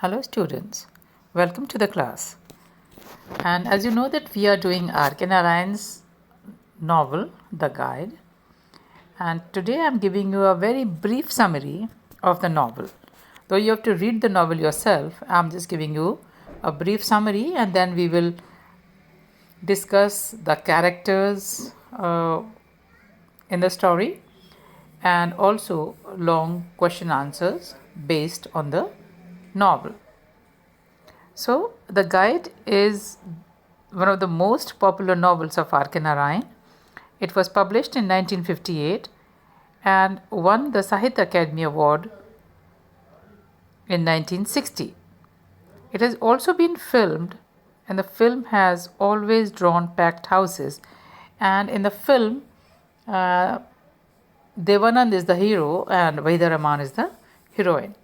Hello students, welcome to the class. And as you know that we are doing R.K. Narayan's novel, The Guide. And today I am giving you a very brief summary of the novel. Though you have to read the novel yourself, I am just giving you a brief summary and then we will discuss the characters in the story and also long question answers based on the novel. So, The Guide is one of the most popular novels of R.K. Narayan. It was published in 1958 and won the Sahitya Academy Award in 1960. It has also been filmed, and the film has always drawn packed houses. And in the film, Devanand is the hero and Vaida Raman is the heroine.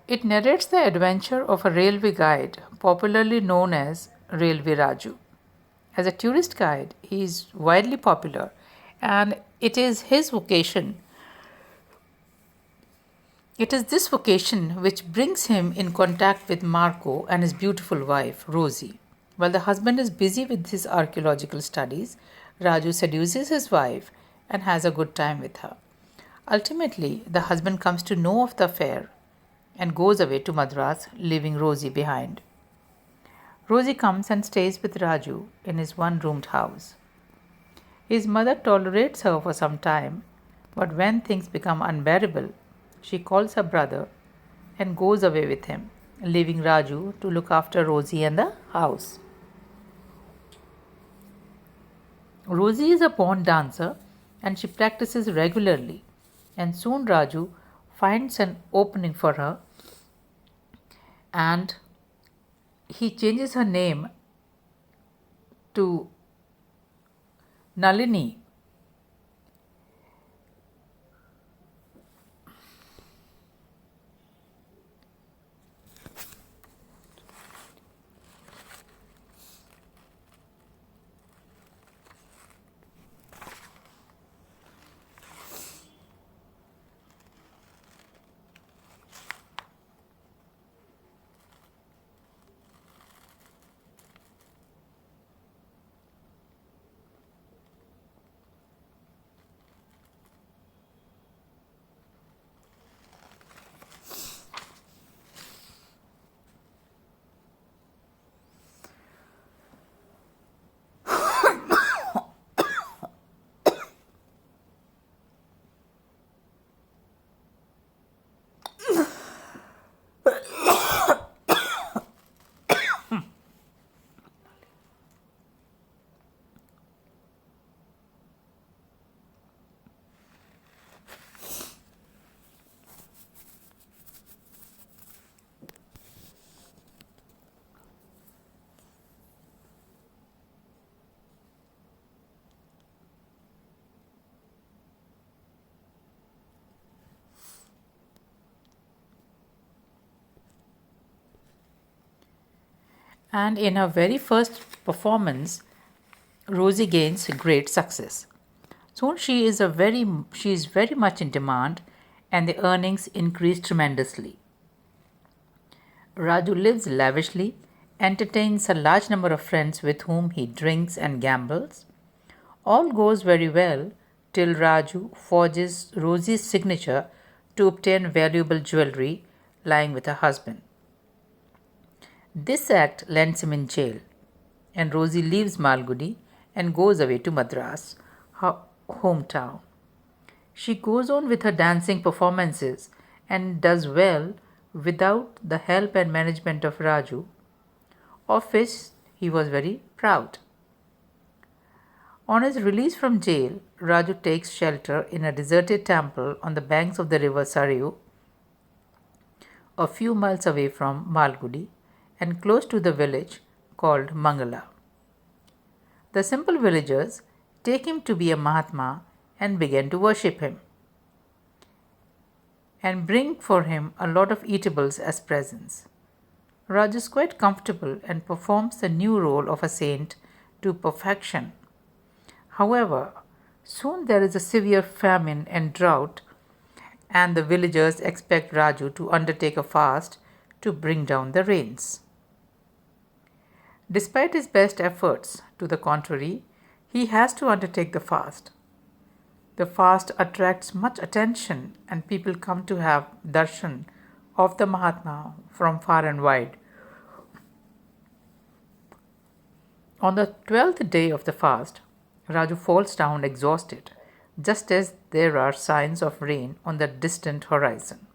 It narrates the adventure of a railway guide, popularly known as Railway Raju. As a tourist guide, he is widely popular, and it is his vocation. It is this vocation which brings him in contact with Marco and his beautiful wife, Rosie. While the husband is busy with his archaeological studies, Raju seduces his wife and has a good time with her. Ultimately, the husband comes to know of the affair and goes away to Madras, leaving Rosie behind. Rosie comes and stays with Raju in his one-roomed house. His mother tolerates her for some time, but when things become unbearable, she calls her brother and goes away with him, leaving Raju to look after Rosie and the house. Rosie is a born dancer and she practices regularly, and soon Raju finds an opening for her and he changes her name to Nalini. And in her very first performance, Rosie gains great success. Soon she is very much in demand and the earnings increase tremendously. Raju lives lavishly, entertains a large number of friends with whom he drinks and gambles. All goes very well till Raju forges Rosie's signature to obtain valuable jewelry lying with her husband. This act lands him in jail, and Rosie leaves Malgudi and goes away to Madras, her hometown. She goes on with her dancing performances and does well without the help and management of Raju, of which he was very proud. On his release from jail, Raju takes shelter in a deserted temple on the banks of the river Saryu, a few miles away from Malgudi and close to the village called Mangala. The simple villagers take him to be a Mahatma and begin to worship him and bring for him a lot of eatables as presents. Raj is quite comfortable and performs the new role of a saint to perfection. However, soon there is a severe famine and drought and the villagers expect Raju to undertake a fast to bring down the rains. Despite his best efforts to the contrary, he has to undertake the fast. The fast attracts much attention and people come to have darshan of the Mahatma from far and wide. On the 12th day of the fast, Raju falls down exhausted, just as there are signs of rain on the distant horizon.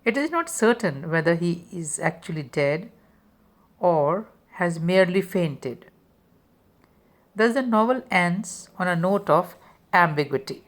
It is not certain whether he is actually dead or has merely fainted. Thus, the novel ends on a note of ambiguity.